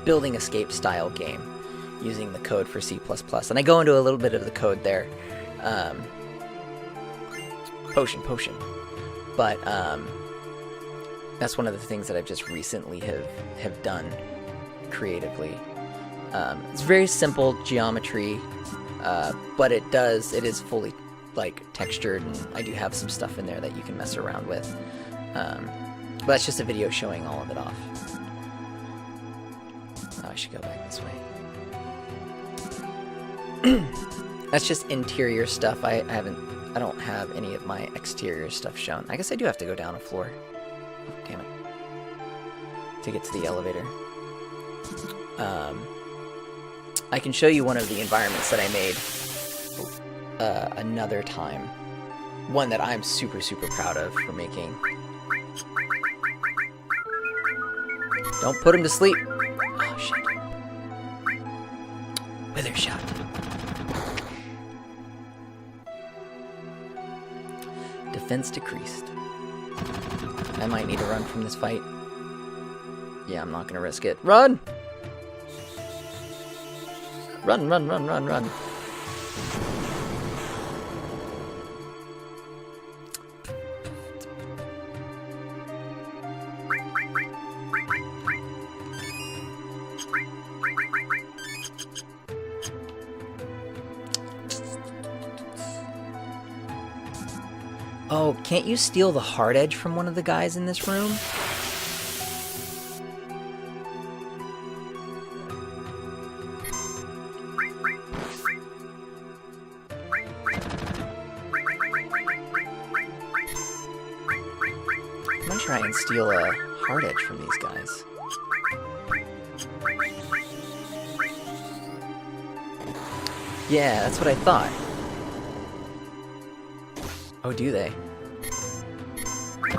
building escape style game using the code for C++. And I go into a little bit of the code there. Potion. But that's one of the things that I've just recently have done creatively. It's very simple geometry, but it is fully like textured, and I do have some stuff in there that you can mess around with. But that's just a video showing all of it off. Oh, I should go back this way. That's just interior stuff. I don't have any of my exterior stuff shown. I guess I do have to go down a floor. Oh, damn it. To get to the elevator. I can show you one of the environments that I made another time. One that I'm super, super proud of for making. Don't put him to sleep. Oh, shit. Wither shot. Defense decreased. I might need to run from this fight. Yeah, I'm not gonna risk it. Run! Run, run, run, run, run. Oh, can't you steal the hard edge from one of the guys in this room? I'm gonna try and steal a hard edge from these guys. Yeah, that's what I thought. Oh, do they? I'll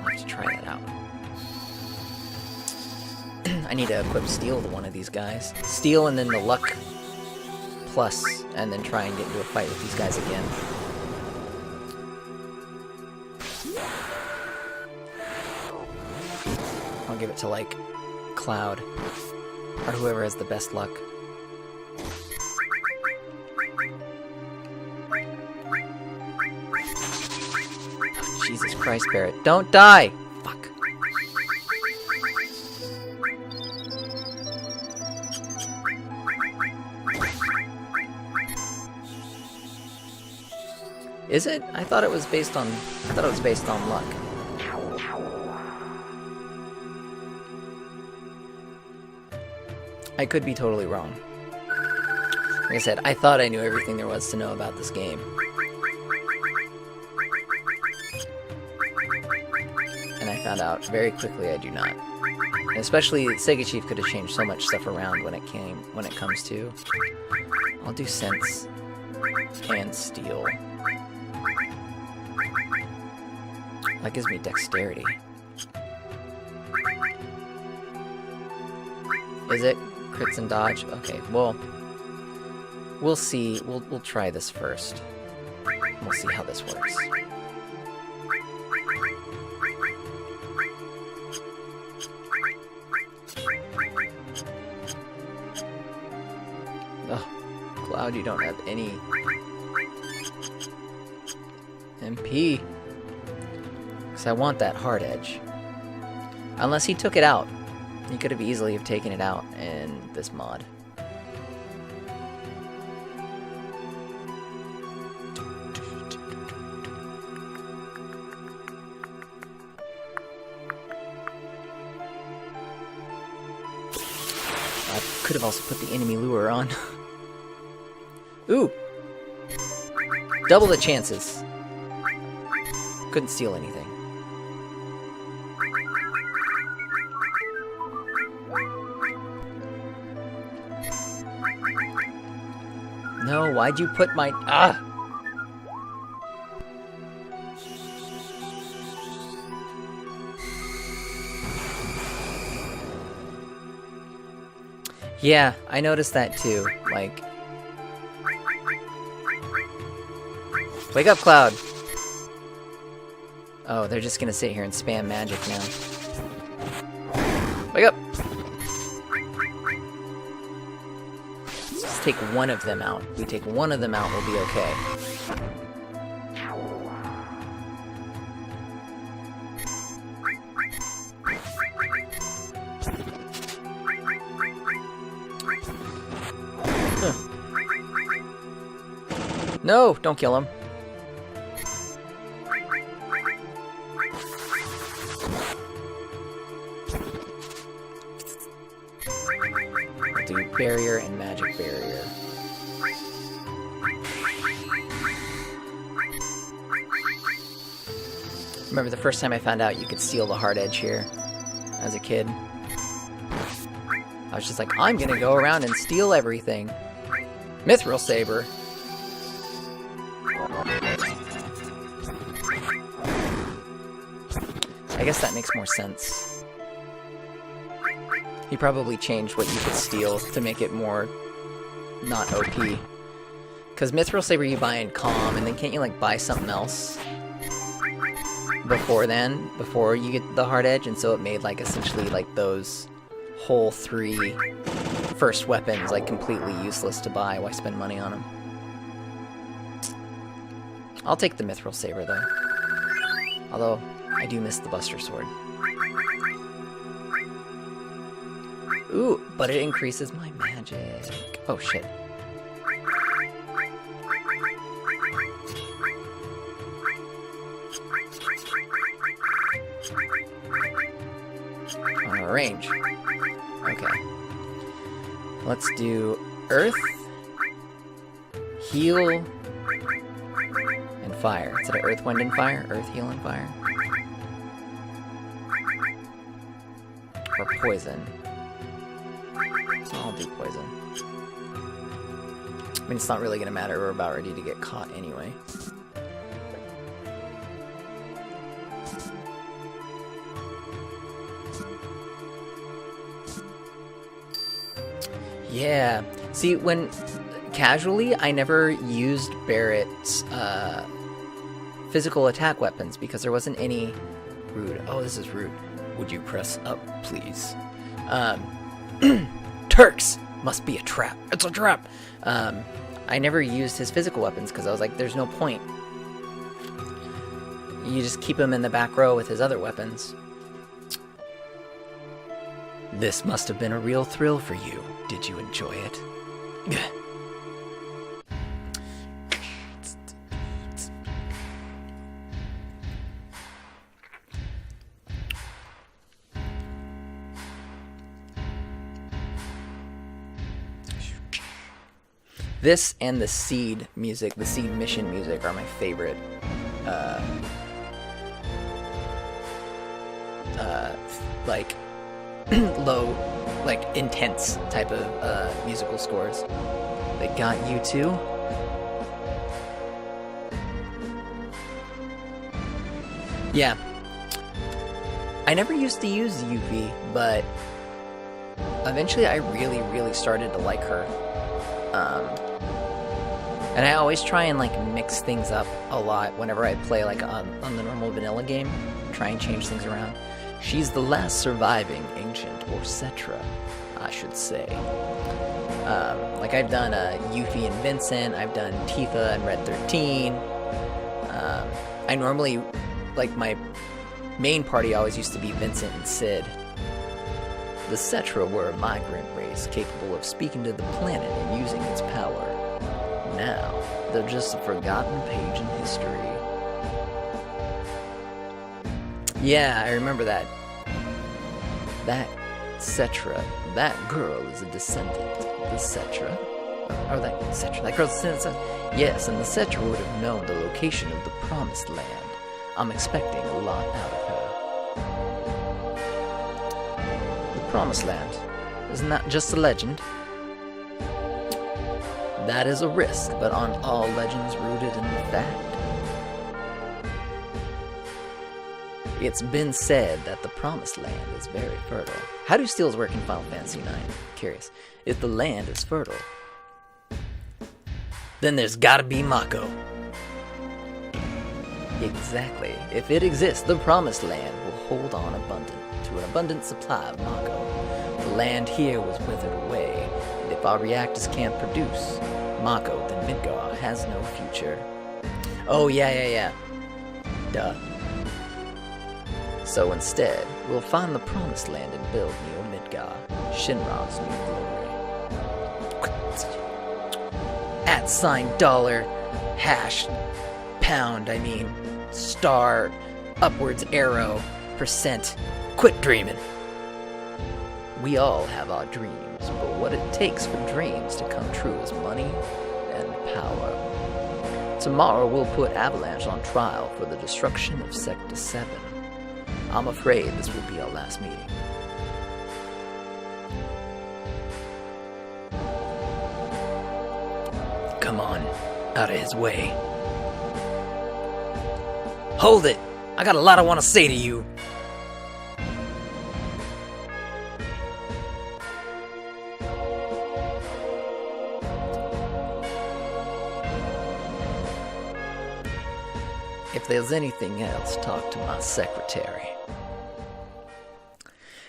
have to try that out. I need to equip steel to one of these guys. Steel and then the luck plus, and then try and get into a fight with these guys again. I'll give it to, like, Cloud, or whoever has the best luck. Jesus Christ, Barrett. Don't die! Fuck. Is it? I thought it was based on luck. I could be totally wrong. Like I said, I thought I knew everything there was to know about this game. And I found out very quickly I do not. And especially SegaChief could have changed so much stuff around when it comes to. I'll do sense and steel. That gives me dexterity. Is it? Crits and dodge? Okay, well, we'll see. We'll try this first. We'll see how this works. Oh, Cloud, you don't have any MP. Because I want that hard edge. Unless he took it out. He could have easily have taken it out in this mod. I could have also put the enemy lure on. Ooh! Double the chances. Couldn't steal anything. No, why'd you put my... Ah! Yeah, I noticed that too. Like... Wake up, Cloud! Oh, they're just gonna sit here and spam magic now. Wake up! take one of them out. If we take one of them out, we'll be okay. No, don't kill him. We'll do barrier and magic barrier. Remember the first time I found out you could steal the hard edge here as a kid? I was just like, I'm gonna go around and steal everything. Mithril Saber. I guess that makes more sense. He probably changed what you could steal to make it more not OP. Because Mithril Saber you buy in Calm, and then can't you like buy something else before then? Before you get the hard edge? And so it made like essentially like those whole 3 first weapons like completely useless to buy. Why spend money on them? I'll take the Mithril Saber though. Although I do miss the Buster Sword. Ooh, but it increases my magic. Oh shit. On a range. Okay. Let's do Earth, Heal, and Fire. Is it Earth, Wind, and Fire? Earth, Heal, and Fire? Or Poison? I'll do Poison. I mean, it's not really gonna matter. We're about ready to get caught anyway. Yeah. See, when casually, I never used Barrett's physical attack weapons because there wasn't any rude. Oh, this is rude. Would you press up, please? Turks! Must be a trap. It's a trap! I never used his physical weapons because I was like, there's no point. You just keep him in the back row with his other weapons. This must have been a real thrill for you. Did you enjoy it? This and the Seed music, the Seed mission music, are my favorite. Like low, like intense type of musical scores. They got you too. Yeah. I never used to use UV, but eventually I really started to like her. And I always try and like mix things up a lot whenever I play like on the normal vanilla game. Try and change things around. She's the last surviving ancient, or Cetra, I should say. Like I've done Yuffie and Vincent, I've done Tifa and Red 13. I normally, like my main party always used to be Vincent and Sid. The Cetra were a migrant race capable of speaking to the planet and using its power. Now, they're just a forgotten page in history. Yeah, I remember that. That Cetra, that girl is a descendant. The Cetra? Or that Cetra, that girl's a descendant. Yes, and the Cetra would have known the location of the Promised Land. I'm expecting a lot out of her. The Promised Land. Isn't that just a legend? That is a risk, but aren't all legends rooted in fact? It's been said that the Promised Land is very fertile. How do steals work in Final Fantasy IX? Curious. If the land is fertile, then there's gotta be Mako. Exactly. If it exists, the Promised Land will hold on to an abundant supply of Mako. The land here was withered away, and if If our reactors can't produce Mako, then Midgar has no future. Oh, yeah. Duh. So instead, we'll find the promised land and build Neo Midgar, Shinra's new glory. @ $, pound, star, upwards arrow, %. Quit dreaming. We all have our dreams, but what it takes for dreams to come true is money and power. Tomorrow we'll put Avalanche on trial for the destruction of Sector 7. I'm afraid this will be our last meeting. Come on, out of his way. Hold it! I got a lot I want to say to you. If there's anything else, talk to my secretary.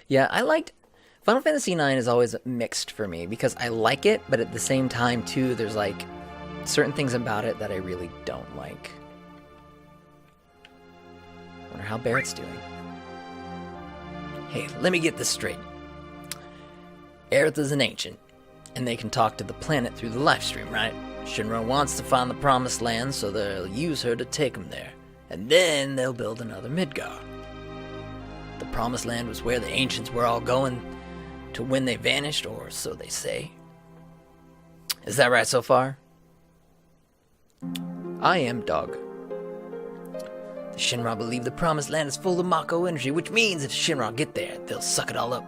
Yeah, I liked... Final Fantasy IX is always mixed for me, because I like it, but at the same time, too, there's, like, certain things about it that I really don't like. I wonder how Barrett's doing. Hey, let me get this straight. Aerith is an ancient, and they can talk to the planet through the live stream, right? Shinra wants to find the promised land, so they'll use her to take them there. And then they'll build another Midgar. The promised land was where the ancients were all going to when they vanished, or so they say. Is that right so far? I am Dog. The Shinra believe the promised land is full of Mako energy, which means if Shinra get there, they'll suck it all up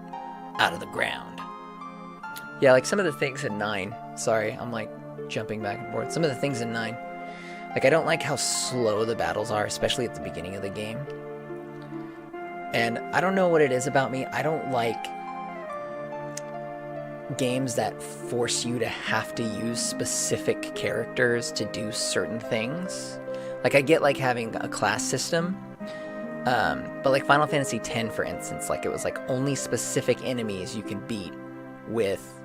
out of the ground. Yeah, like some of the things in 9, sorry, I'm like jumping back and forth. Some of the things in 9, like I don't like how slow the battles are, especially at the beginning of the game. And I don't know what it is about me. I don't like games that force you to have to use specific characters to do certain things. Like, I get, like, having a class system, but, like, Final Fantasy X, for instance, like, it was, like, only specific enemies you can beat with,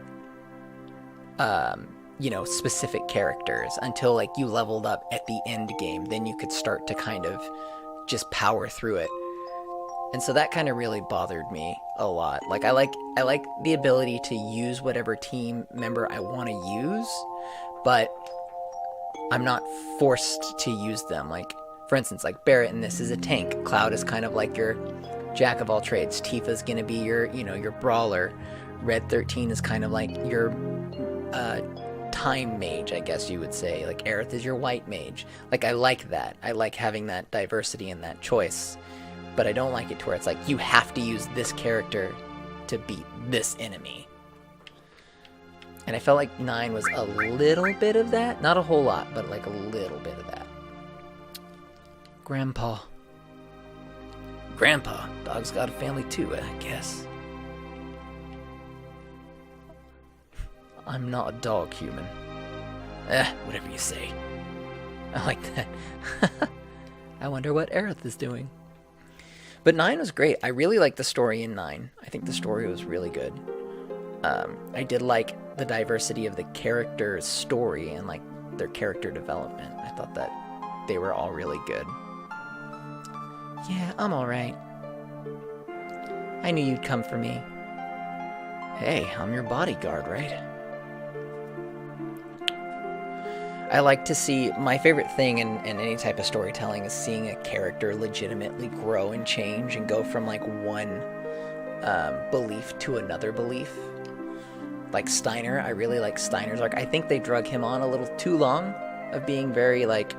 you know, specific characters until, like, you leveled up at the end game. Then you could start to kind of just power through it. And so that kind of really bothered me a lot. Like, I like the ability to use whatever team member I want to use, but I'm not forced to use them. Like, for instance, like Barrett in this is a tank. Cloud is kind of like your jack of all trades. Tifa's gonna be your, you know, your brawler. Red 13 is kind of like your time mage, I guess you would say. Like, Aerith is your white mage. Like, I like that. I like having that diversity and that choice. But I don't like it to where it's like, you have to use this character to beat this enemy. And I felt like 9 was a little bit of that. Not a whole lot, but like a little bit of that. Grandpa. Grandpa. Dog's got a family too, I guess. I'm not a dog human. Whatever you say. I like that. I wonder what Aerith is doing. But 9 was great. I really liked the story in 9. I think the story was really good. I did like the diversity of the characters' story and like their character development. I thought that they were all really good. Yeah, I'm alright. I knew you'd come for me. Hey, I'm your bodyguard, right? I like to see, my favorite thing in any type of storytelling is seeing a character legitimately grow and change and go from like one belief to another belief. Like Steiner, I really like Steiner's arc. I think they drug him on a little too long of being very like,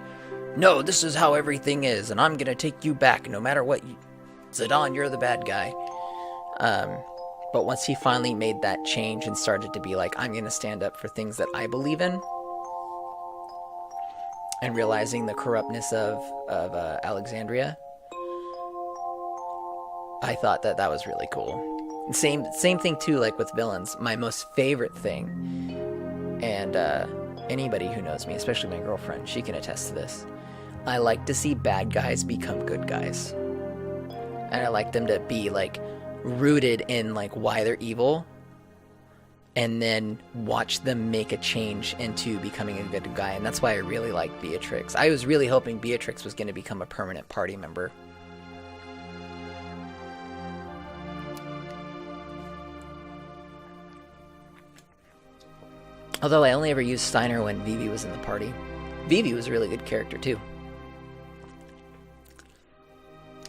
no, this is how everything is, and I'm gonna take you back no matter what. Zidane, you're the bad guy. But once he finally made that change and started to be like, I'm gonna stand up for things that I believe in, and realizing the corruptness of Alexandria, I thought that that was really cool. Same thing too, like with villains. My most favorite thing, and anybody who knows me, especially my girlfriend, she can attest to this. I like to see bad guys become good guys, and I like them to be like rooted in like why they're evil, and then watch them make a change into becoming a good guy. And that's why I really like Beatrix. I was really hoping Beatrix was going to become a permanent party member. Although I only ever used Steiner when Vivi was in the party. Vivi was a really good character too.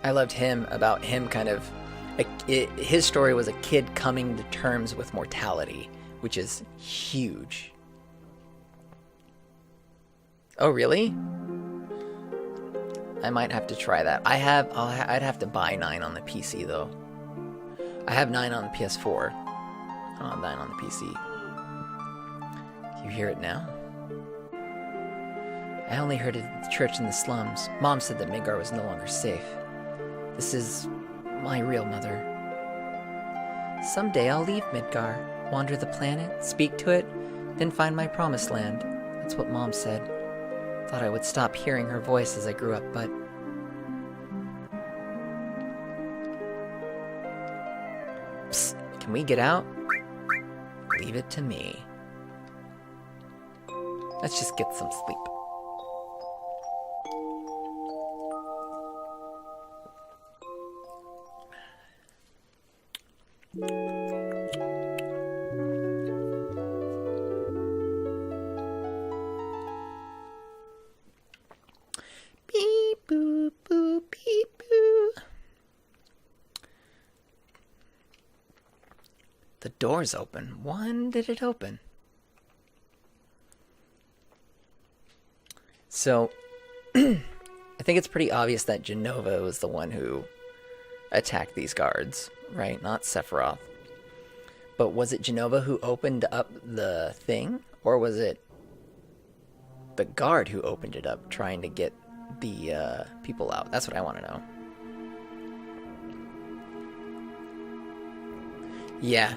I loved him, about him kind of... his story was a kid coming to terms with mortality, which is huge. Oh, really? I might have to try that. I'd have to buy 9 on the PC, though. I have 9 on the PS4. I don't have 9 on the PC. You hear it now? I only heard it at the church in the slums. Mom said that Midgar was no longer safe. This is my real mother. Someday I'll leave Midgar, wander the planet, speak to it, then find my promised land. That's what Mom said. Thought I would stop hearing her voice as I grew up, but... Psst, can we get out? Leave it to me. Let's just get some sleep. Beep boop boop beep boo. The door's open. When did it open? So, I think it's pretty obvious that Genova was the one who attacked these guards, right? Not Sephiroth. But was it Genova who opened up the thing? Or was it the guard who opened it up, trying to get the people out? That's what I want to know. Yeah.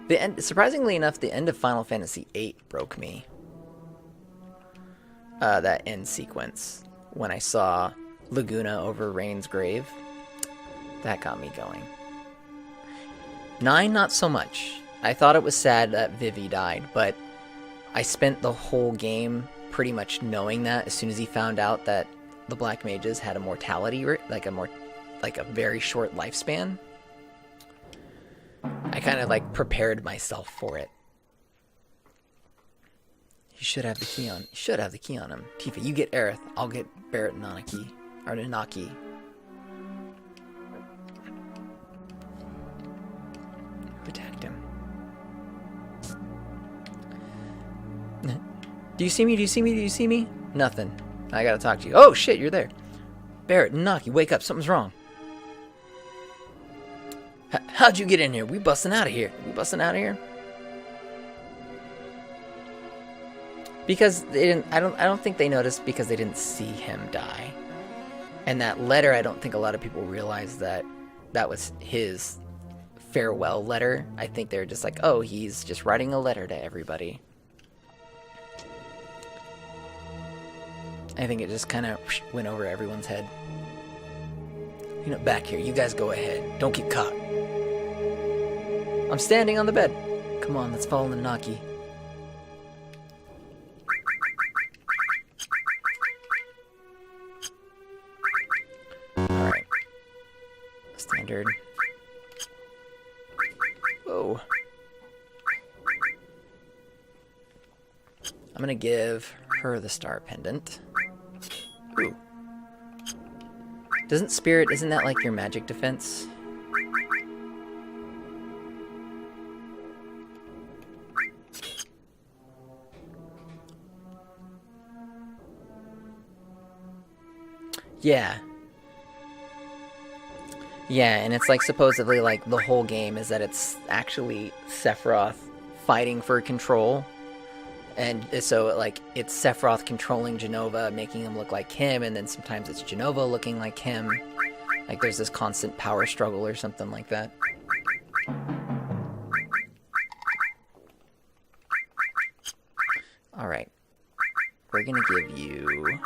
The end, surprisingly enough, the end of Final Fantasy VIII broke me. That end sequence. When I saw Laguna over Rain's grave. That got me going. 9, not so much. I thought it was sad that Vivi died, but I spent the whole game pretty much knowing that as soon as he found out that the Black Mages had a mortality rate, like a very short lifespan. I kind of like prepared myself for it. You should have the key on. You should have the key on him. Tifa, you get Aerith. I'll get Barrett and Nanaki. Or Nanaki. Who attacked him? Do you see me? Do you see me? Do you see me? Nothing. I gotta talk to you. Oh shit, you're there. Barrett and Nanaki, wake up. Something's wrong. How'd you get in here? We busting out of here. We busting out of here? Because they didn't. I don't think they noticed because they didn't see him die. And that letter, I don't think a lot of people realized that that was his farewell letter. I think they're just like, oh, he's just writing a letter to everybody. I think it just kind of went over everyone's head. You know, back here. You guys go ahead. Don't get caught. I'm standing on the bed. Come on, let's follow the Naki. Alright. Standard. Whoa. I'm gonna give her the star pendant. Ooh. Doesn't Spirit, isn't that like your magic defense? Yeah. Yeah, and it's like supposedly like the whole game is that it's actually Sephiroth fighting for control. And so like it's Sephiroth controlling Genova, making him look like him, and then sometimes it's Genova looking like him. Like there's this constant power struggle or something like that. Alright. We're gonna give you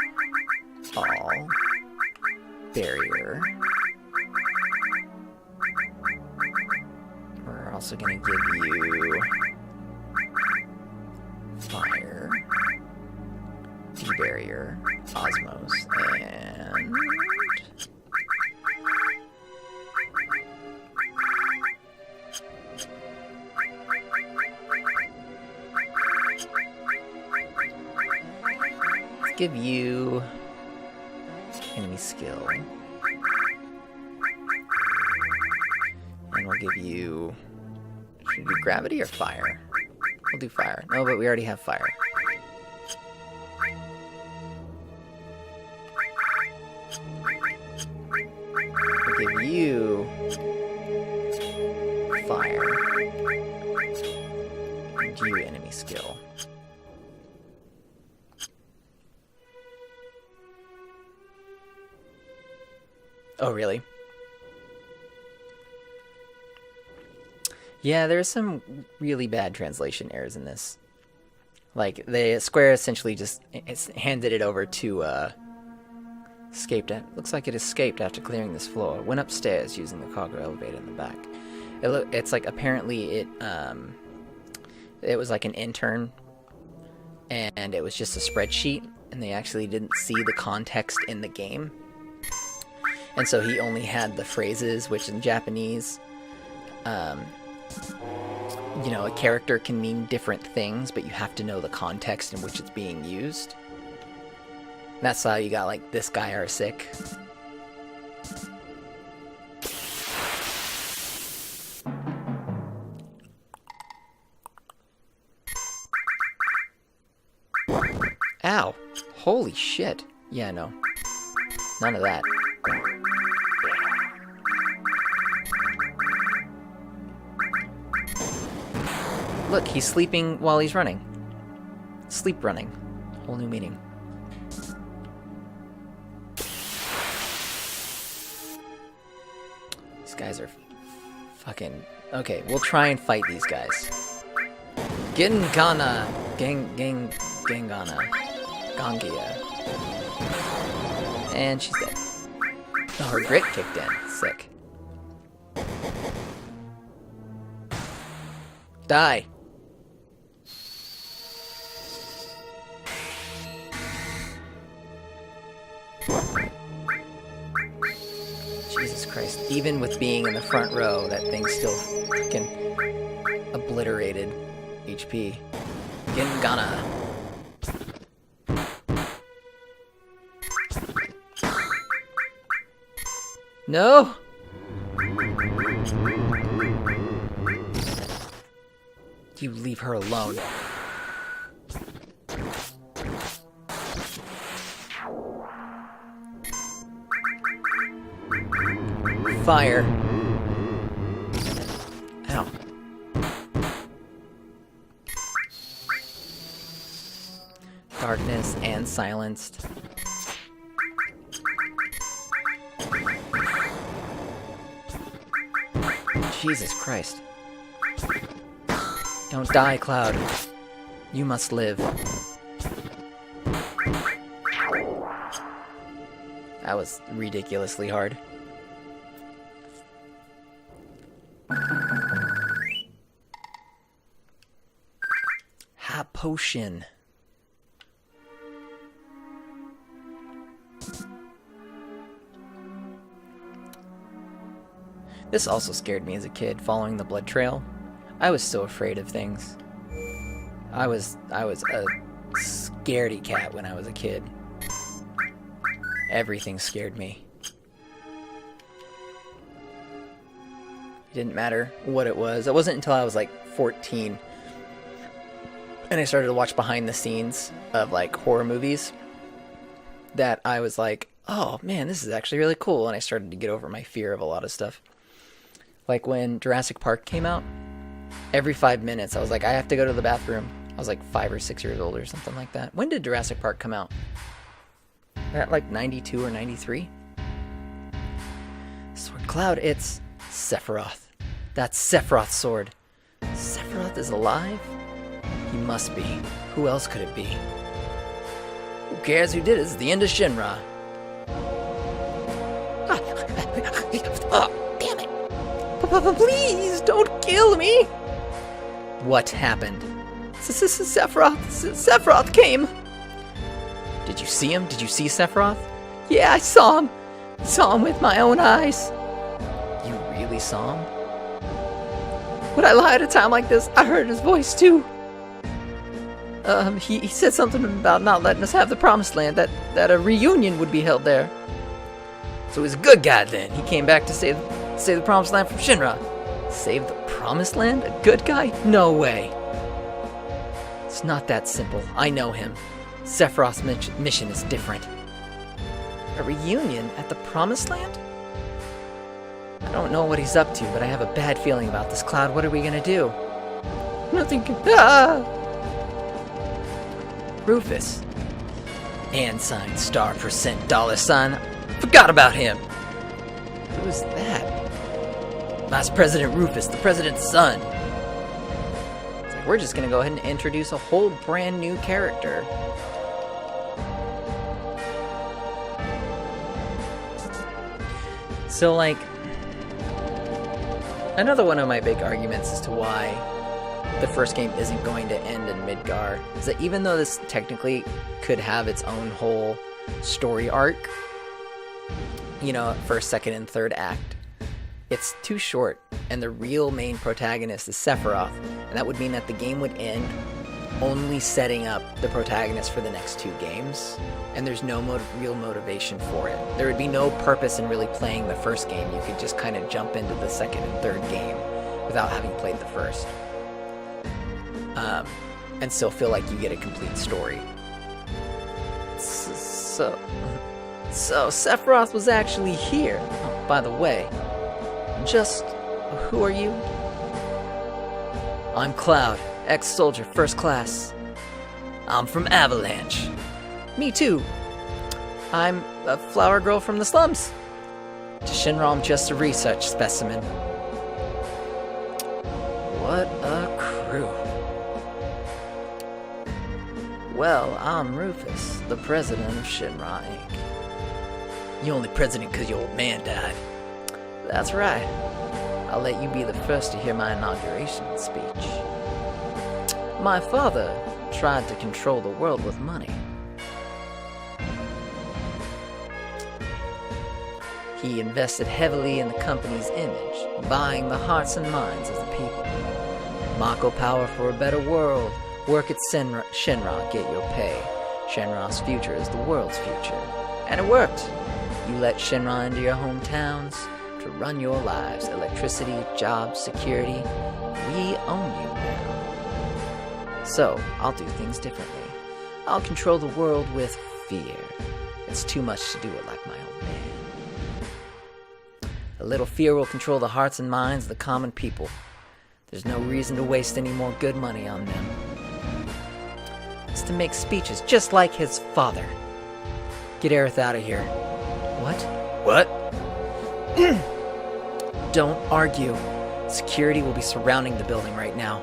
all barrier. We're also gonna give you Fire. D-barrier. Osmos. And... let's give you... enemy skill. And we'll give you... should we do gravity or fire? We'll do fire. No, but we already have fire. We'll give you... fire. And you enemy skill. Oh, really? Yeah, there's some really bad translation errors in this. Like, Square essentially just handed it over to, escaped. Looks like it escaped after clearing this floor. Went upstairs using the cargo elevator in the back. It's like, apparently it was like an intern, and it was just a spreadsheet, and they actually didn't see the context in the game. And so he only had the phrases, which in Japanese, you know, a character can mean different things, but you have to know the context in which it's being used. That's how you got, like, this guy are sick. Ow! Holy shit. Yeah, no. None of that. Look, he's sleeping while he's running. Sleep running. Whole new meaning. These guys are fucking... okay, we'll try and fight these guys. Gengana. Gengana. Gangia. And she's dead. Oh, her grit kicked in. Sick. Die. Jesus Christ. Even with being in the front row, that thing still freaking obliterated HP. Gengana. No! You leave her alone. Fire. Ow. Darkness and silenced. Jesus Christ. Don't die, Cloud. You must live. That was ridiculously hard. Ha potion. This also scared me as a kid, following the blood trail. I was so afraid of things. I was a scaredy cat when I was a kid. Everything scared me. It didn't matter what it was. It wasn't until I was like 14 and I started to watch behind the scenes of like horror movies that I was like, oh man, this is actually really cool. And I started to get over my fear of a lot of stuff. Like when Jurassic Park came out, every 5 minutes I was like, I have to go to the bathroom. I was like 5 or 6 years old or something like that. When did Jurassic Park come out? At like 92 or 93? Sword Cloud, it's Sephiroth. That's Sephiroth's sword. Sephiroth is alive? He must be. Who else could it be? Who cares who did it? It's the end of Shinra. Oh, damn it. Please, don't kill me. What happened? Sephiroth came. Did you see him? Did you see Sephiroth? Yeah, I saw him. Saw him with my own eyes. You really saw him? Would I lie at a time like this? I heard his voice too. He said something about not letting us have the Promised Land, that a reunion would be held there. So he's a good guy then. He came back to save the Promised Land from Shinra. Save the Promised Land? A good guy? No way. It's not that simple. I know him. Sephiroth's mission is different. A reunion at the Promised Land? I don't know what he's up to, but I have a bad feeling about this. Cloud, what are we gonna do? Nothing can... Rufus. And sign star percent dollar sign. Forgot about him. Who's that? Vice President Rufus, the president's son. It's like we're just gonna go ahead and introduce a whole brand new character. So, like, another one of my big arguments as to why the first game isn't going to end in Midgar is that even though this technically could have its own whole story arc, you know, first, second, and third act, it's too short, and the real main protagonist is Sephiroth, and that would mean that the game would end only setting up the protagonist for the next two games, and there's no real motivation for it. There would be no purpose in really playing the first game. You could just kind of jump into the second and third game without having played the first. And still feel like you get a complete story. So Sephiroth was actually here. Oh, by the way, who are you? I'm Cloud, ex-soldier, first class. I'm from Avalanche. Me too. I'm a flower girl from the slums. To Shinra, I'm just a research specimen. What a crew. Well, I'm Rufus, the president of Shinra, Inc. You only president because your old man died. That's right. I'll let you be the first to hear my inauguration speech. My father tried to control the world with money. He invested heavily in the company's image, buying the hearts and minds of the people. Mako power for a better world. Work at Shinra, get your pay. Shinra's future is the world's future. And it worked. You let Shinra into your hometowns to run your lives. Electricity, jobs, security. We own you now. So, I'll do things differently. I'll control the world with fear. It's too much to do it like my old man. A little fear will control the hearts and minds of the common people. There's no reason to waste any more good money on them. It's to make speeches just like his father. Get Aerith out of here. What? Don't argue. Security will be surrounding the building right now.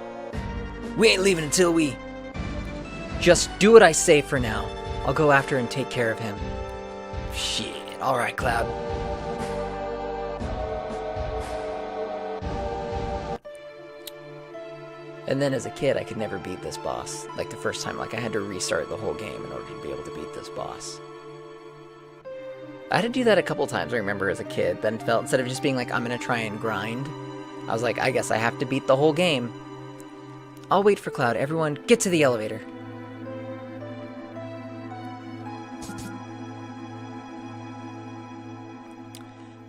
We ain't leaving until we... Just do what I say for now. I'll go after and take care of him. Shit. Alright, Cloud. And then as a kid, I could never beat this boss. Like the first time, like I had to restart the whole game in order to be able to beat this boss. I had to do that a couple times, I remember, as a kid. Then felt, instead of just being like, I'm gonna try and grind, I was like, I guess I have to beat the whole game. I'll wait for Cloud. Everyone, get to the elevator.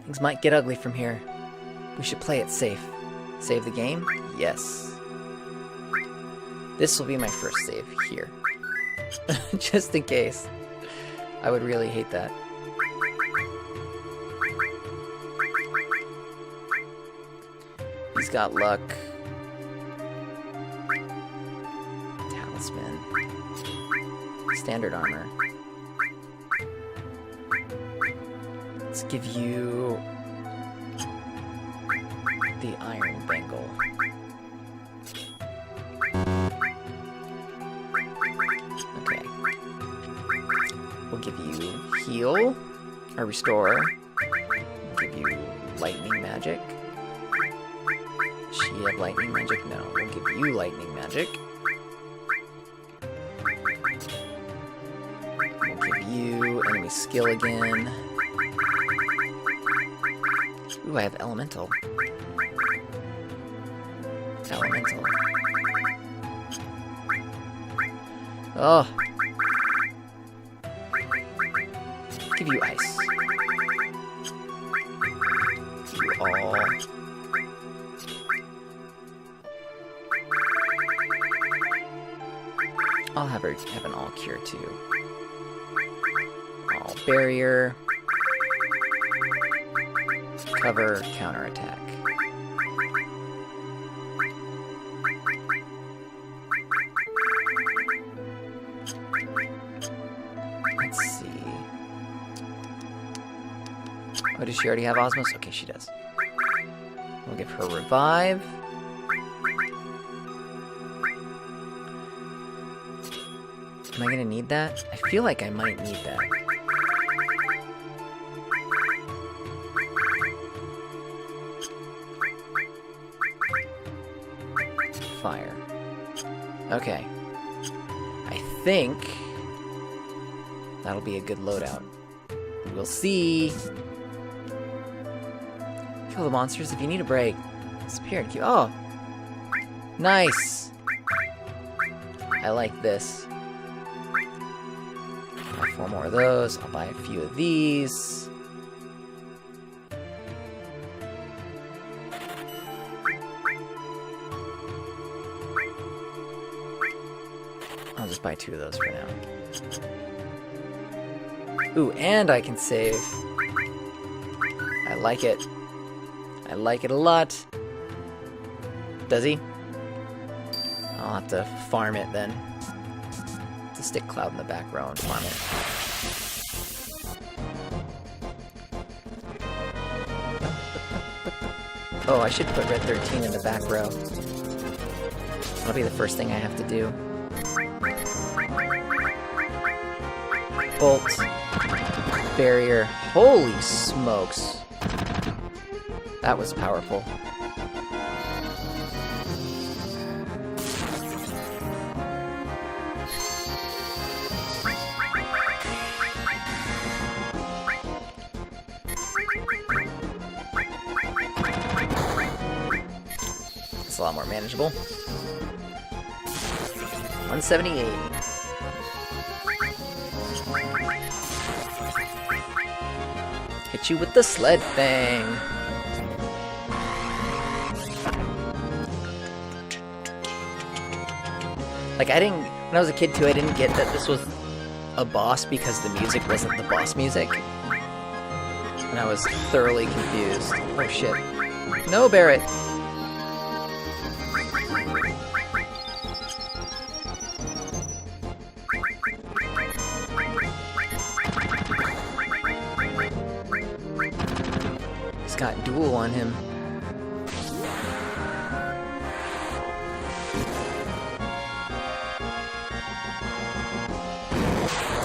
Things might get ugly from here. We should play it safe. Save the game? Yes. This will be my first save here. Just in case. I would really hate that. He's got luck. Talisman. Standard armor. Let's give you the Iron Bangle. Okay. We'll give you heal, or restore. We'll give you lightning magic. Does she have lightning magic? No, we'll give you lightning magic. do enemy skill again. Ooh, I have elemental. Elemental. Oh. Give you ice. Give you all. I'll have her have an all cure too. All barrier. Cover, counterattack. Let's see. Oh, does she already have Osmos? Okay, she does. We'll give her revive. Am I gonna need that? I feel like I might need that. Fire. Okay. I think that'll be a good loadout. We'll see. Kill the monsters if you need a break. Disappear. Oh! Nice! I like this. Buy 4 more of those. I'll buy a few of these. I'll just buy 2 of those for now. Ooh, and I can save. I like it. I like it a lot. Does he? I'll have to farm it then. To stick Cloud in the back row and farm it. Oh, I should put Red 13 in the back row. That'll be the first thing I have to do. Bolt. Barrier. Holy smokes. That was powerful. It's a lot more manageable. 178. Hit you with the sled thing. Like, when I was a kid too, I didn't get that this was a boss because the music wasn't the boss music. And I was thoroughly confused. Oh shit. No, Barret! He's got duel on him.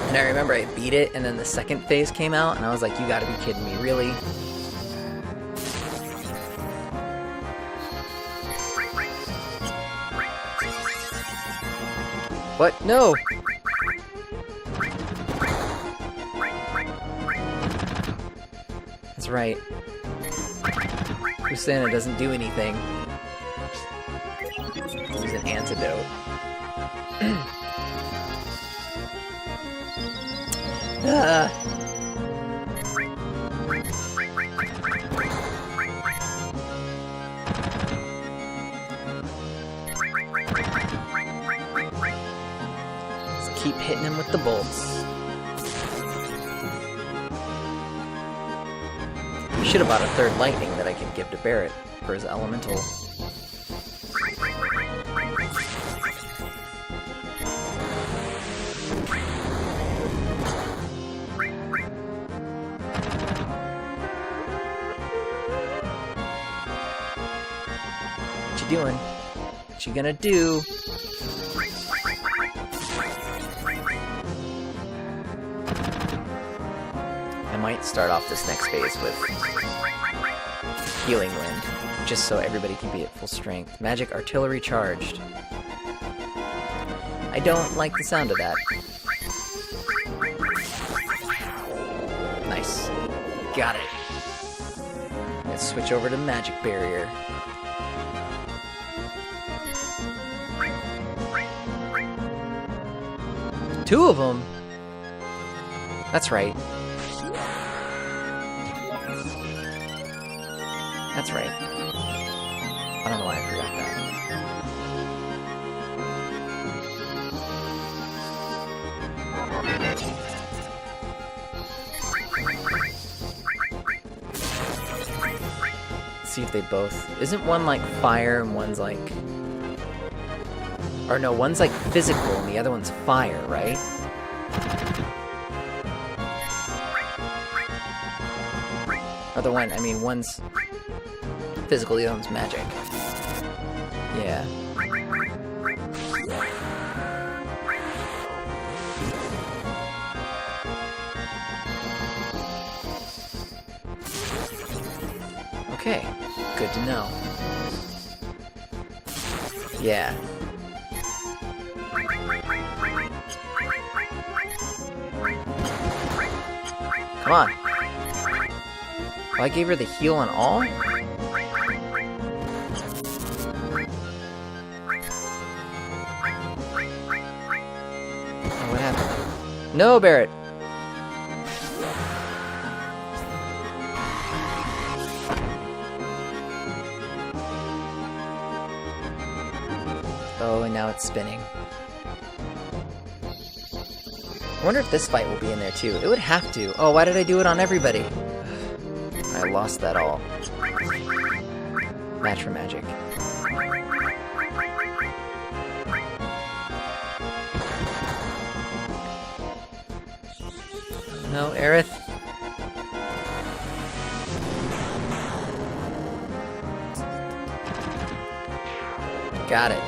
And I remember I beat it, and then the second phase came out, and I was like, you gotta be kidding me, really? What? No! That's right. Kusana doesn't do anything. Use an antidote. Let's keep hitting him with the bolts. We should have bought a 3rd lightning that I could give to Barret for his elemental. Doing? What you gonna do? I might start off this next phase with Healing Wind, just so everybody can be at full strength. Magic Artillery charged. I don't like the sound of that. Got it. Let's switch over to magic barrier. Two of them? That's right. That's right. I don't know why I forgot that. Let's see if they both... Isn't one like fire and one's like... Or no, one's like physical and the other one's fire, right? Or the one, I mean, one's physical, the other one's magic. Yeah. Okay, good to know. Yeah. Come on. Oh, I gave her the heal on all? Oh, what happened? No, Barret! Oh, and now it's spinning. I wonder if this fight will be in there too. It would have to. Oh, why did I do it on everybody? I lost that all. Match for magic. No, Aerith. Got it.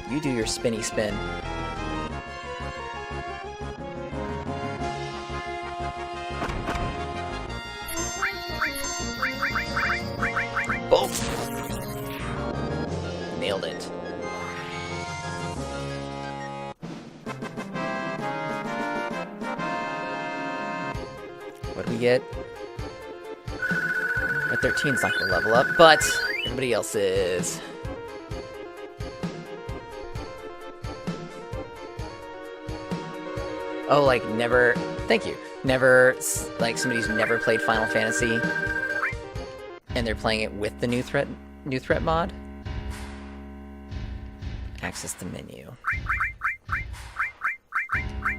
You do your spinny spin. Boom! Nailed it. What do we get? My 13's not gonna level up, but everybody else is. Oh, like never... Thank you. Never... Like somebody who's never played Final Fantasy and they're playing it with the new threat mod? Access the menu.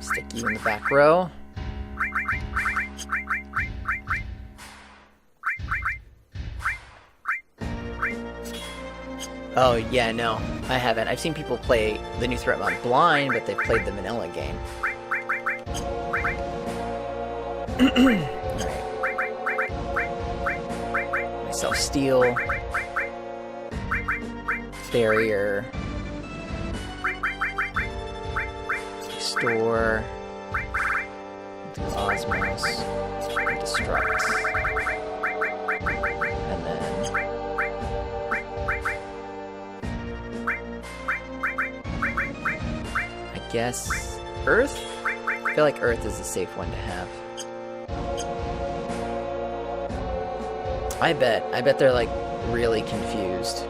Stick you in the back row. Oh, yeah, no. I haven't. I've seen people play the new threat mod blind, but they've played the vanilla game. Myself steel, barrier, restore, do osmos, destruct, and then I guess Earth? I feel like Earth is a safe one to have. I bet they're like really confused.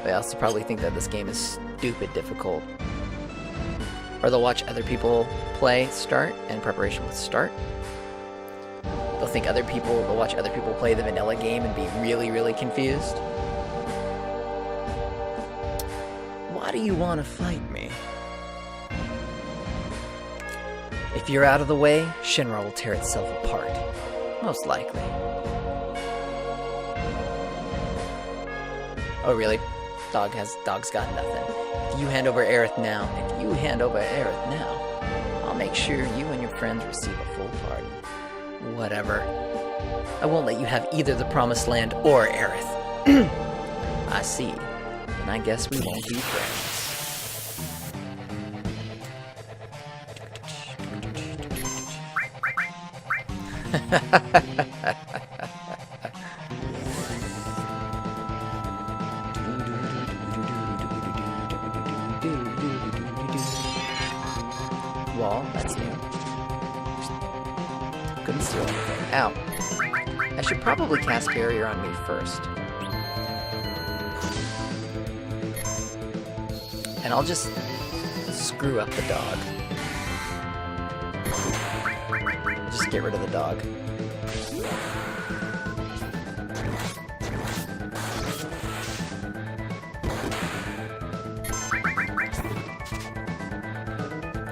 They also probably think that this game is stupid difficult. Or they'll watch other people play start in preparation with start. They'll watch other people play the vanilla game and be really, really confused. Why do you want to fight me? If you're out of the way, Shinra will tear itself apart. Most likely. Oh, really? Dog's got nothing. If you hand over Aerith now, I'll make sure you and your friends receive a full pardon. Whatever. I won't let you have either the Promised Land or Aerith. I see. And I guess we won't be friends. Ow. I should probably cast barrier on me first. And I'll just screw up the dog. Just get rid of the dog.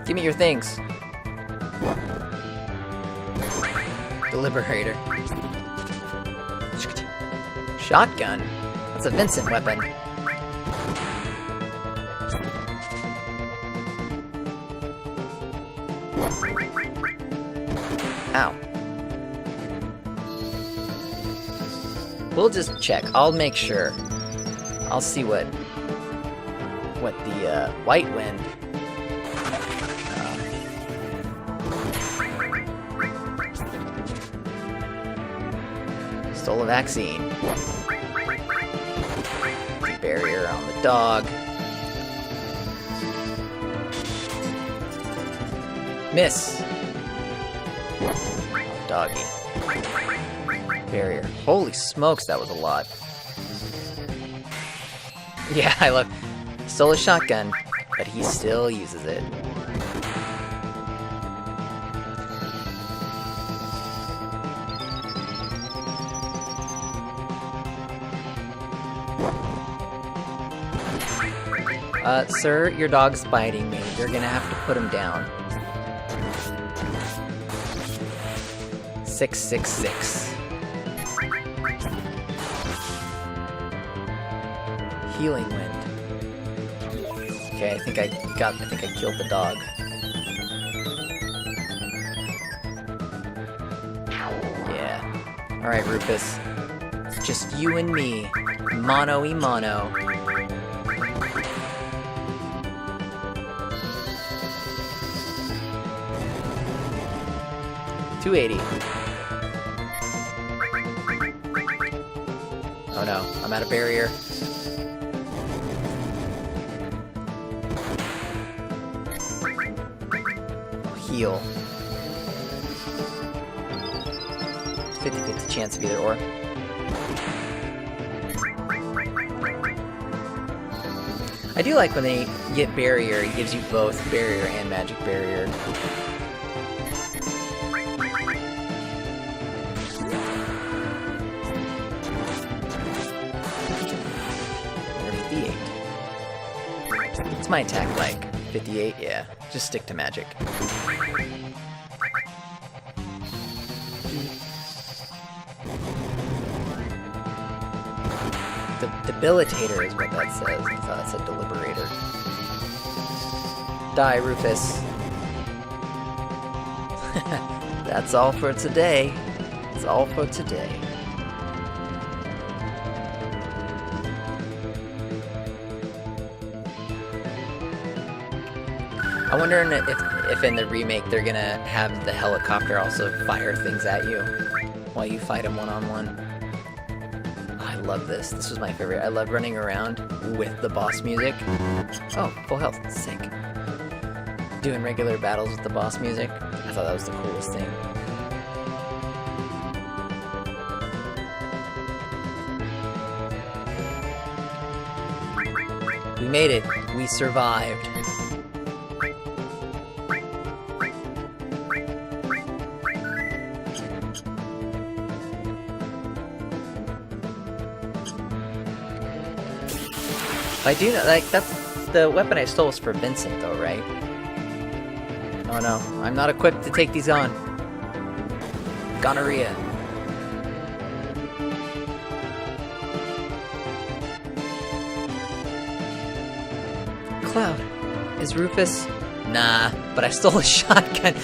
Give me your things. Deliberator. Shotgun? That's a Vincent weapon. Ow. We'll just check. I'll make sure. I'll see what the white wind. Stole a vaccine. Barrier on the dog. Miss. Doggy. Barrier. Holy smokes, that was a lot. Yeah, I love... Stole a shotgun, but he still uses it. Sir, your dog's biting me. You're gonna have to put him down. 666. Healing wind. Okay, I think I killed the dog. Yeah. Alright, Rufus. It's just you and me. Mono-y-mono. $280. Oh no, I'm out of barrier. Heal. 50-50 chance of either or. I do like when they get barrier, it gives you both barrier and magic barrier. What's my attack like? 58? Yeah. Just stick to magic. The debilitator is what that says. I thought it said deliberator. Die, Rufus. That's all for today. That's all for today. I wonder if in the remake they're gonna have the helicopter also fire things at you while you fight them one-on-one. I love this. This was my favorite. I love running around with the boss music. Oh, full health. Sick. Doing regular battles with the boss music. I thought that was the coolest thing. We made it. We survived. I do know, like, that's the weapon I stole was for Vincent, though, right? Oh no, I'm not equipped to take these on. Gonorrhea. Cloud, is Rufus? Nah, but I stole a shotgun.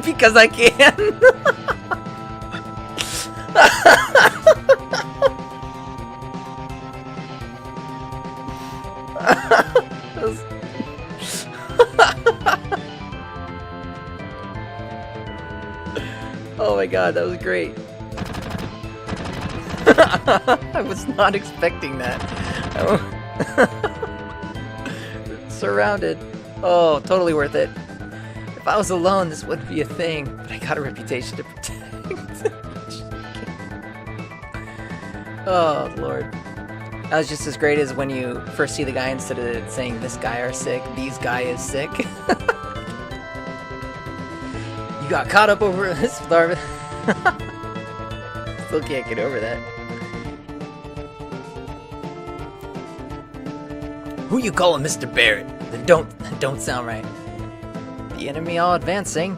Because I can. Oh my god, that was great. I was not expecting that. Surrounded. Oh, totally worth it. If I was alone, this wouldn't be a thing, but I got a reputation to protect. Oh, Lord. That was just as great as when you first see the guy, instead of saying, this guy are sick, these guy is sick. You got caught up over this, Larva. Still can't get over that. Who you calling Mr. Barrett? That don't sound right. The enemy are advancing.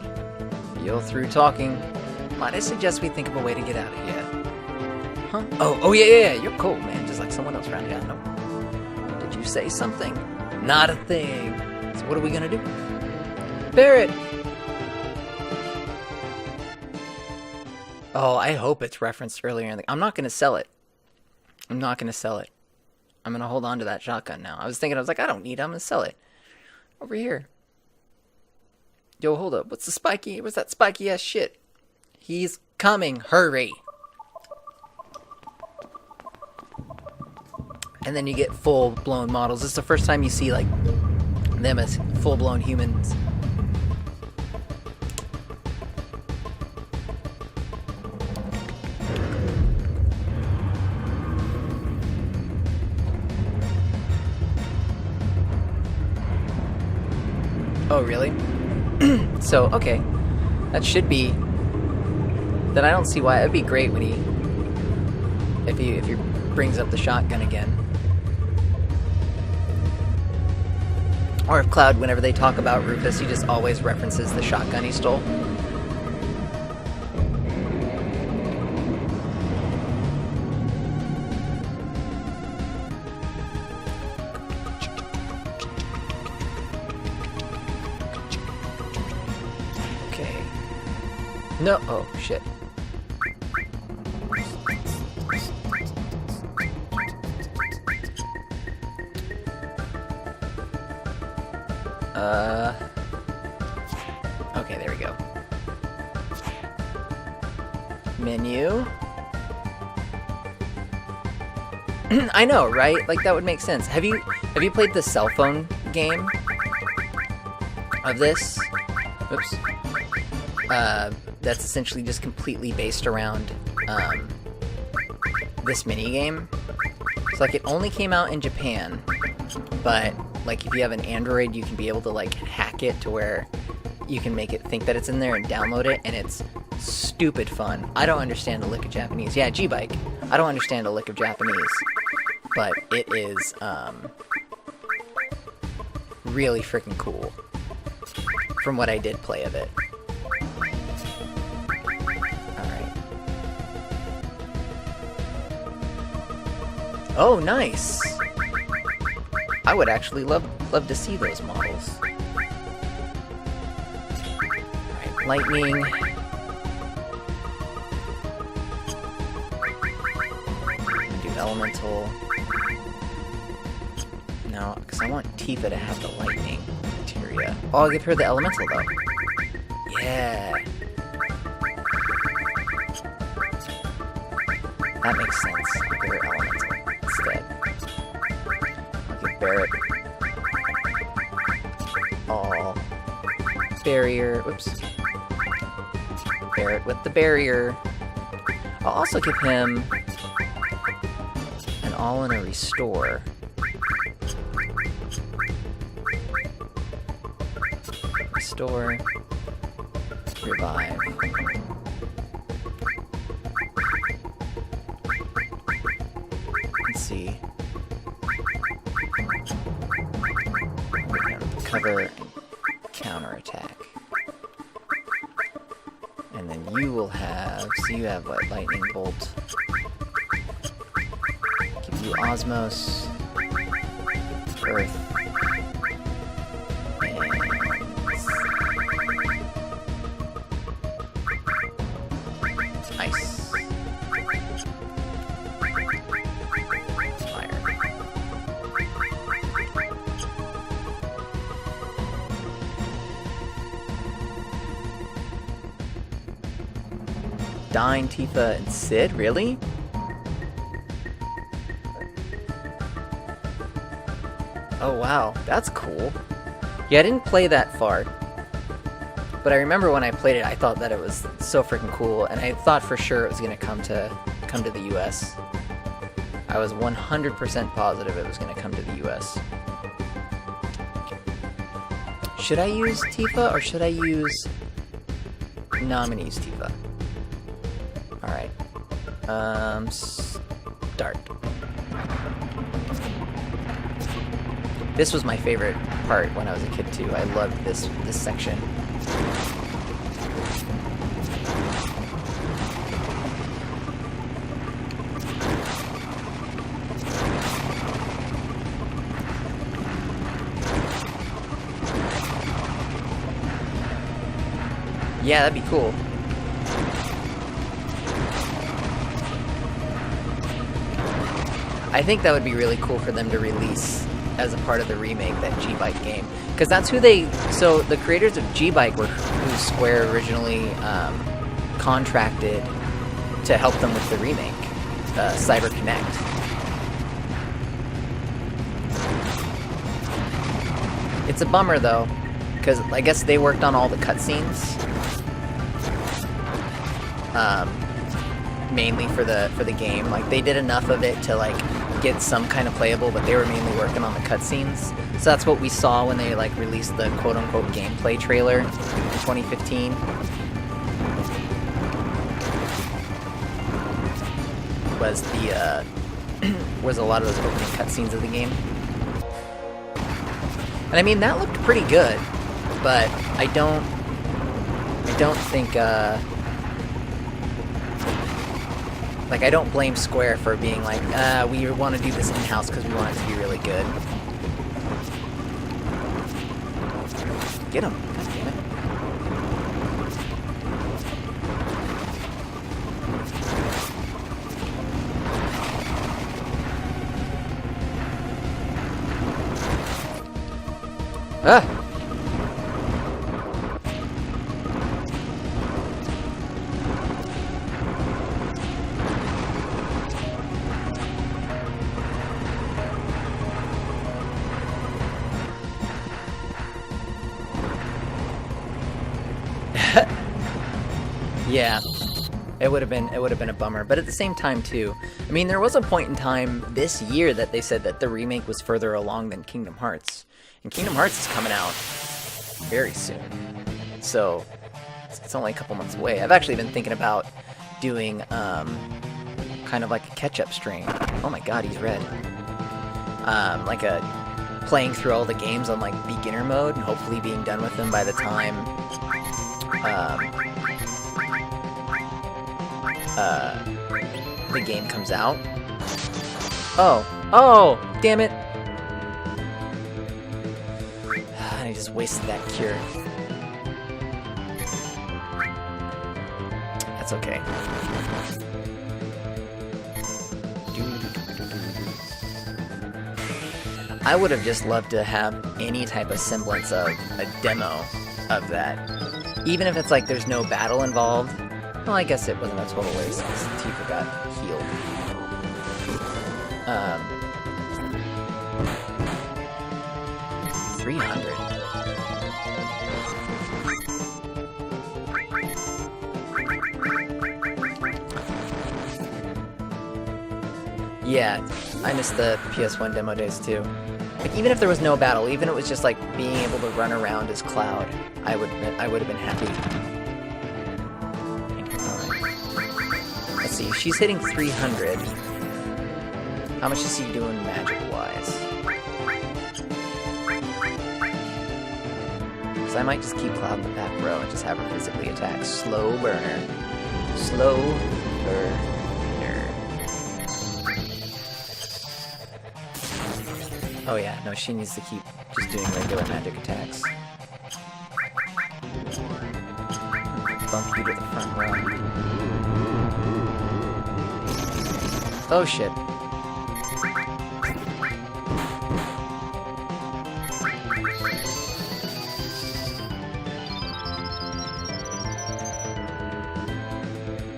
You're through talking. Might I suggest we think of a way to get out of here? Huh? Oh yeah, you're cool, man. Just like someone else around here. I know. Did you say something? Not a thing. So what are we gonna do? Barrett! Oh, I hope it's referenced earlier in the... I'm not gonna sell it. I'm not gonna sell it. I'm gonna hold on to that shotgun now. I was like, I don't need it. I'm gonna sell it. Over here. Yo, hold up. What's that spiky ass shit? He's coming. Hurry. And then you get full-blown models. This is the first time you see, like, them as full-blown humans. Oh, really? So, okay. That should be... Then I don't see why. It'd be great when if he brings up the shotgun again. Or if Cloud, whenever they talk about Rufus, he just always references the shotgun he stole. Okay. No. Oh, shit. Okay, there we go. Menu. I know, right? Like, that would make sense. Have you played the cell phone game of this? Oops. That's essentially just completely based around this minigame. So, like, it only came out in Japan, but like, if you have an Android, you can be able to, like, hack it to where you can make it think that it's in there and download it, and it's stupid fun. I don't understand a lick of Japanese. Yeah, G-Bike. I don't understand a lick of Japanese, but it is, really freaking cool from what I did play of it. Alright. Oh, nice! I would actually love to see those models. Alright, lightning. Do elemental. No, because I want Tifa to have the lightning materia. Oh, I'll give her the elemental though. Yeah. That makes sense. I'll give her elemental instead. Barrett. Oh. Barrier. Oops. Barrett with the barrier. I'll also give him an all in a restore. Restore. Revive. Let's see. Cover, counterattack. And then you will have, so you have what, lightning bolt. Give you osmos, earth, and ice. Fire. Dying, Tifa, and Sid? Really? Oh wow, that's cool. Yeah, I didn't play that far, but I remember when I played it, I thought that it was so freaking cool, and I thought for sure it was gonna come to the U.S. I was 100% positive it was gonna come to the U.S. Should I use Tifa or should I use? No, I'm gonna use Tifa. All right. Start. This was my favorite part when I was a kid too. I loved this section. Yeah, that'd be cool. I think that would be really cool for them to release as a part of the remake, that G-Bike game. Because that's who they... So, the creators of G-Bike were who Square originally contracted to help them with the remake. CyberConnect. It's a bummer, though. Because I guess they worked on all the cutscenes. Mainly for the game. Like, they did enough of it to, like, get some kind of playable, but they were mainly working on the cutscenes. So that's what we saw when they, like, released the quote-unquote gameplay trailer in 2015. Was the, was a lot of those opening cutscenes of the game. And I mean, that looked pretty good, but I don't think, like, I don't blame Square for being like, we want to do this in-house because we want it to be really good. Get him. God damn it. Ah! Yeah, it would have been a bummer, but at the same time too, I mean, there was a point in time this year that they said that the remake was further along than Kingdom Hearts, and Kingdom Hearts is coming out very soon, so it's only a couple months away. I've actually been thinking about doing kind of like a catch-up stream. Oh my god, he's red. Like playing through all the games on like beginner mode and hopefully being done with them by the time the game comes out. Oh, damn it! I just wasted that cure. That's okay. I would have just loved to have any type of semblance of a demo of that. Even if it's like there's no battle involved. Well, I guess it wasn't a total waste because Tifa got healed. 300. Yeah, I missed the PS1 demo days too. Like, even if there was no battle, even if it was just like being able to run around as Cloud, I would have been happy. Let's see, she's hitting 300. How much is he doing magic-wise? Because I might just keep Cloud in the back row and just have her physically attack. Slow burner. Slow burner. Oh yeah, no, she needs to keep just doing regular magic attacks. Bump you to the front row. Oh shit.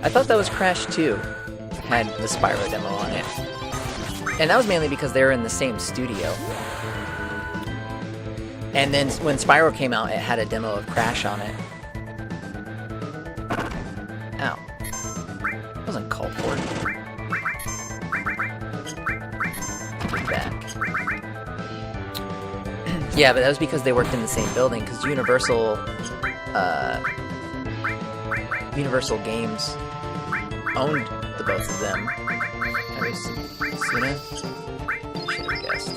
I thought that was Crash 2. Had the Spyro demo on it. And that was mainly because they were in the same studio. And then when Spyro came out, it had a demo of Crash on it. Ow. That wasn't called for. Get back. Yeah, but that was because they worked in the same building, because Universal Games owned the both of them. Arizona? Should have guessed.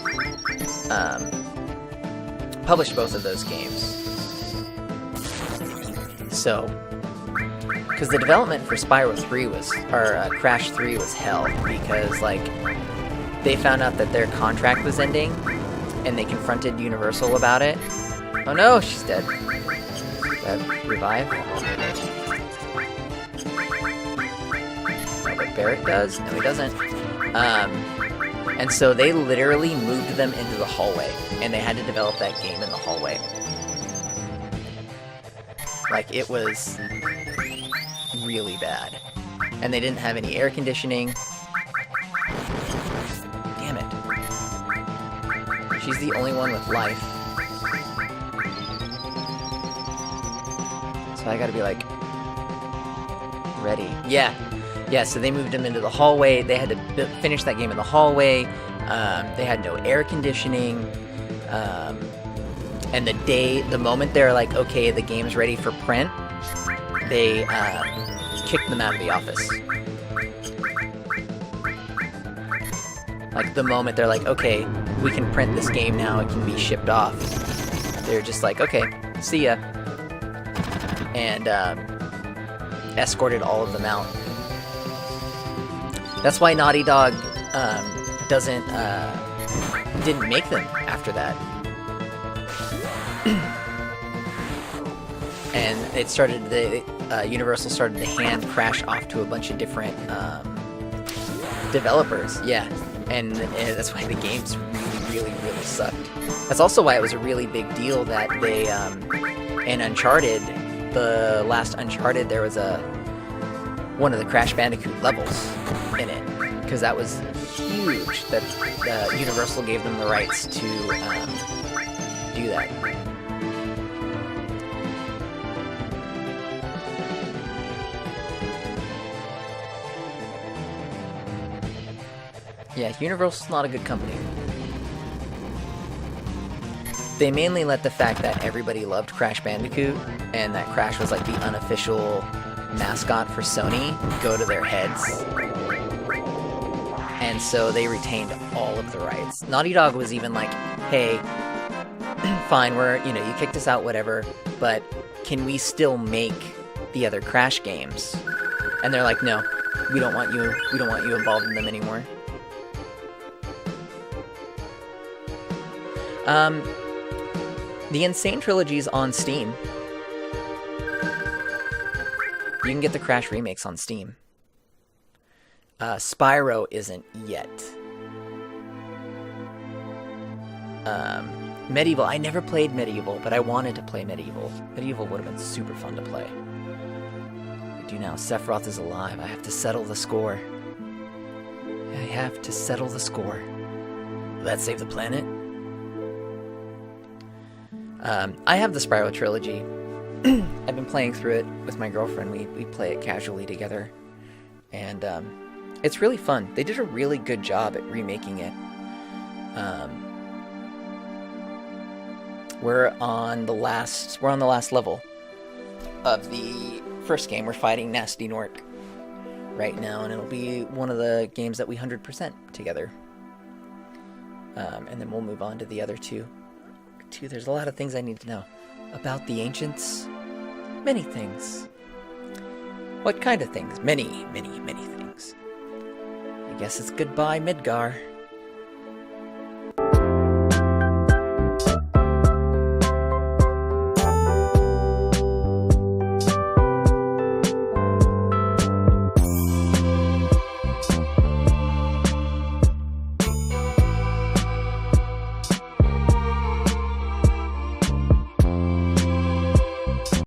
Published both of those games. So, because the development for Spyro 3 was, or Crash 3 was hell, because, like, they found out that their contract was ending, and they confronted Universal about it. Oh no, she's dead. That revive? Oh, but Barrett does? No, he doesn't. And so they literally moved them into the hallway, and they had to develop that game in the hallway. Like, it was really bad. And they didn't have any air conditioning. Damn it. She's the only one with life. So I gotta be like, ready. Yeah. Yeah, so they moved him into the hallway. They had to finish that game in the hallway. They had no air conditioning. And the moment they're like, okay, the game's ready for print, they kicked them out of the office. Like, the moment they're like, okay, we can print this game now, it can be shipped off. They're just like, okay, see ya. And escorted all of them out. That's why Naughty Dog didn't make them after that. And it started, Universal started to hand Crash off to a bunch of different developers. Yeah, and that's why the games really sucked. That's also why it was a really big deal that they, in Uncharted, the last Uncharted, there was one of the Crash Bandicoot levels in it, because that was huge that Universal gave them the rights to do that. Yeah, Universal's not a good company. They mainly let the fact that everybody loved Crash Bandicoot, and that Crash was like the unofficial mascot for Sony, go to their heads. And so they retained all of the rights. Naughty Dog was even like, hey, fine, you kicked us out, whatever, but can we still make the other Crash games? And they're like, no, we don't want you involved in them anymore. The Insane Trilogy's on Steam. You can get the Crash remakes on Steam. Spyro isn't yet. Medieval, I never played Medieval, but I wanted to play Medieval. Medieval would have been super fun to play. I do now. Sephiroth is alive. I have to settle the score. Will that save the planet? I have the Spyro trilogy. I've been playing through it with my girlfriend. We play it casually together. And it's really fun. They did a really good job at remaking it. We're on the last level of the first game. We're fighting Nasty Nork right now, and it'll be one of the games that we 100% together. And then we'll move on to the other two. There's a lot of things I need to know about the ancients. Many things. What kind of things? Many things. I guess it's goodbye, Midgar.